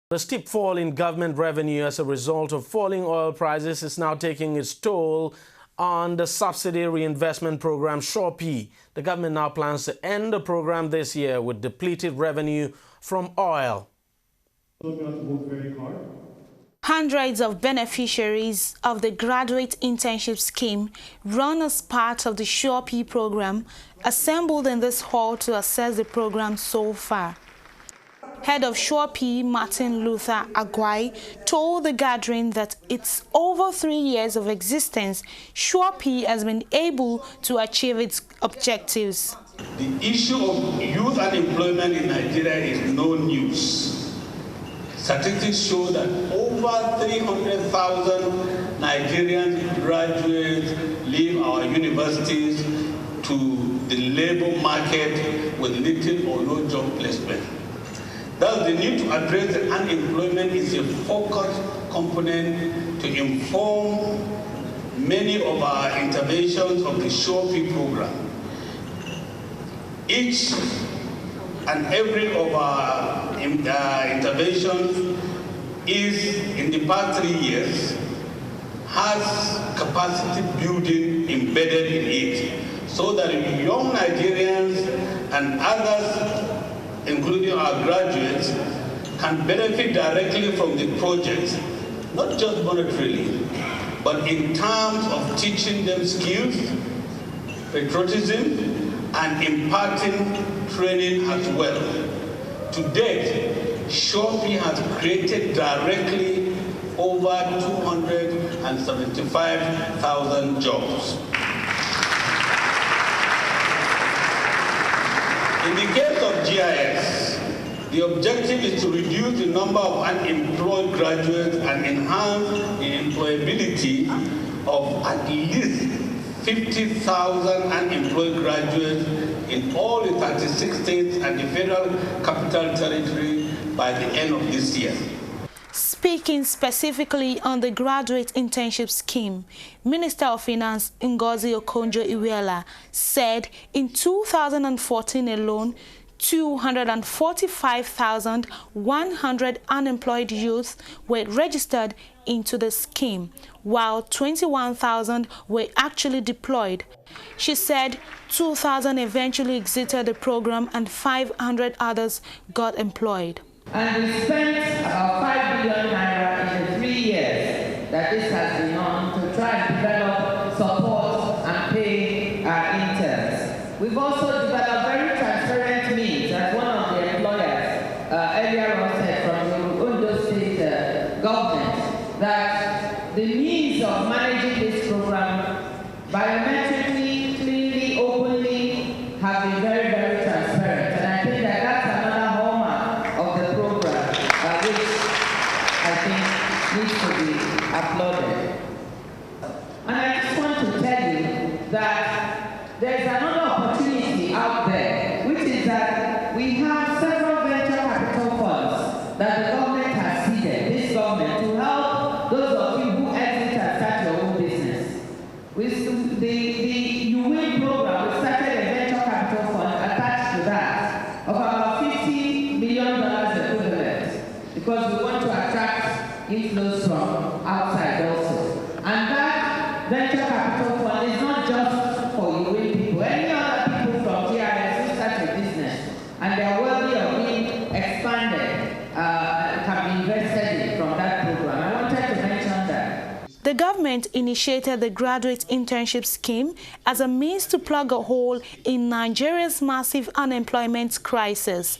The steep fall in government revenue as a result of falling oil prices is now taking its toll on the subsidy reinvestment program SureP. The government now plans to end the program this year with depleted revenue from oil. Hundreds of beneficiaries of the Graduate Internship Scheme run as part of the SureP program assembled in this hall to assess the program so far. Head of SureP, Martin Luther Agwai, told the gathering that it's over 3 years of existence, SureP has been able to achieve its objectives. The issue of youth unemployment in Nigeria is no news. Statistics show that over 300,000 Nigerian graduates leave our universities to the labor market with little or no job placement. Thus, the need to address the unemployment is a focused component to inform many of our interventions of the SureP program. Each and every of our interventions is, in the past 3 years, has capacity building embedded in it, so that young Nigerians and others, including our graduates, can benefit directly from the project, not just monetarily, but in terms of teaching them skills, patriotism, and imparting training as well. To date, SureP has created directly over 275,000 jobs. In the case of GIS, the objective is to reduce the number of unemployed graduates and enhance the employability of at least 50,000 unemployed graduates in all the 36 states and the Federal Capital Territory by the end of this year. Speaking specifically on the Graduate Internship Scheme, Minister of Finance Ngozi Okonjo-Iweala said in 2014 alone, 245,100 unemployed youth were registered into the scheme, while 21,000 were actually deployed. She said 2,000 eventually exited the program and 500 others got employed. And we spent about 5 billion naira in the 3 years that this has been on to try and develop, support, and pay our interns. We've also developed very transparent means, as one of the employers earlier on said from the Ondo State government, that the means of managing this program biometrically, cleanly, openly have been very, very transparent. And I think that that's another hallmark of the program, which I think needs to be applauded. And I just want to tell you that there's another opportunity out there, which is that we have several venture capital funds that the government has seeded, this government, to help those of you who exit and start your own business. With the UWIN program, we started a venture capital fund attached to that of about $50 million equivalent, because we want to attract inflows from outside also. And that venture capital fund is not just for UWIN people. Any other people from GIS who start a business and they are worthy of being expanded can be invested in from that program. I wanted to mention that. The government initiated the Graduate Internship Scheme as a means to plug a hole in Nigeria's massive unemployment crisis.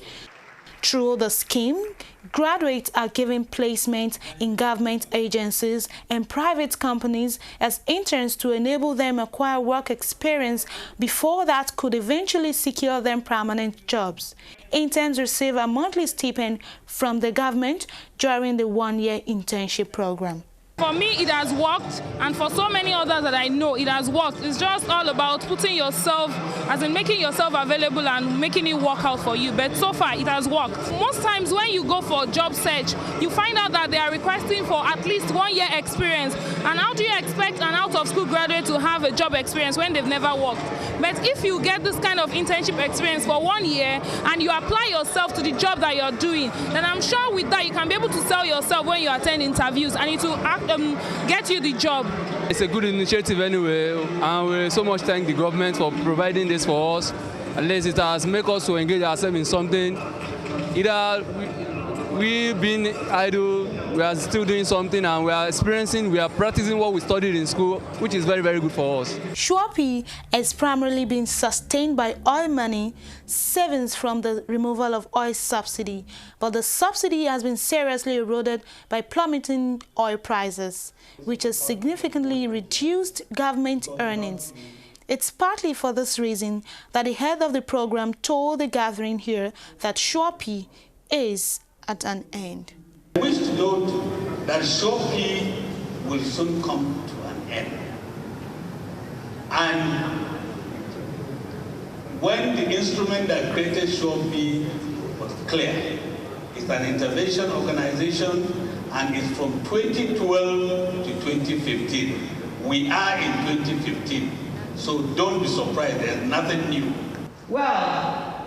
Through the scheme, graduates are given placement in government agencies and private companies as interns to enable them acquire work experience before that could eventually secure them permanent jobs. Interns receive a monthly stipend from the government during the 1-year internship program. For me, it has worked, and for so many others that I know, it has worked. It's just all about putting yourself, as in making yourself available and making it work out for you. But so far, it has worked. Most times when you go for a job search, you find out that they are requesting for at least 1 year experience. And how do you expect an out-of-school graduate to have a job experience when they've never worked? But if you get this kind of internship experience for 1 year and you apply yourself to the job that you're doing, then I'm sure with that you can be able to sell yourself when you attend interviews, and it will get you the job. It's a good initiative anyway, and we so much thank the government for providing this for us. At least it has made us to engage ourselves in something. Either we've been idle, we are still doing something, and we are practicing what we studied in school, which is very, very good for us. Surepi has primarily been sustained by oil money savings from the removal of oil subsidy, but the subsidy has been seriously eroded by plummeting oil prices, which has significantly reduced government earnings. It's partly for this reason that the head of the program told the gathering here that Surepi is at an end. I wish to note that Surepi will soon come to an end. And when the instrument that created Surepi was clear, it's an intervention organization, and it's from 2012 to 2015. We are in 2015, so don't be surprised, there's nothing new. Well,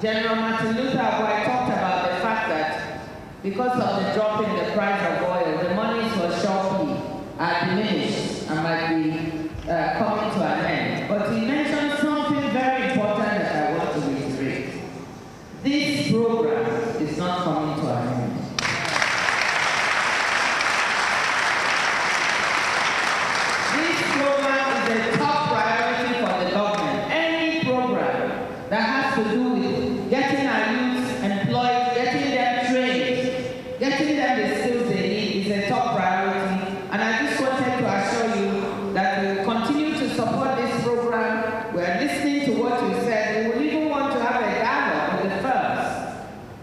General Martin Luther Boy talked about the fact that because of the drop in the price of oil, the monies for Surepi are diminished and might be coming to an end. But he mentioned something very important that I want to reiterate. This program is not coming to an end. This program is a top priority for the government. Any program that has to do with getting our youth employed, getting them trained, getting them the skills they need is a top priority. And I just wanted to assure you that we will continue to support this program. We are listening to what you said. We will even want to have a dialogue with the firms,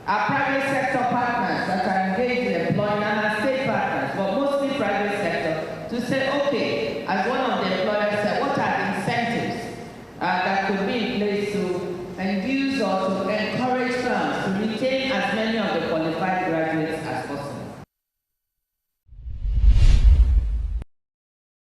our private sector partners that are engaged in employing, and our state partners, but mostly private sector, to say, okay, as one of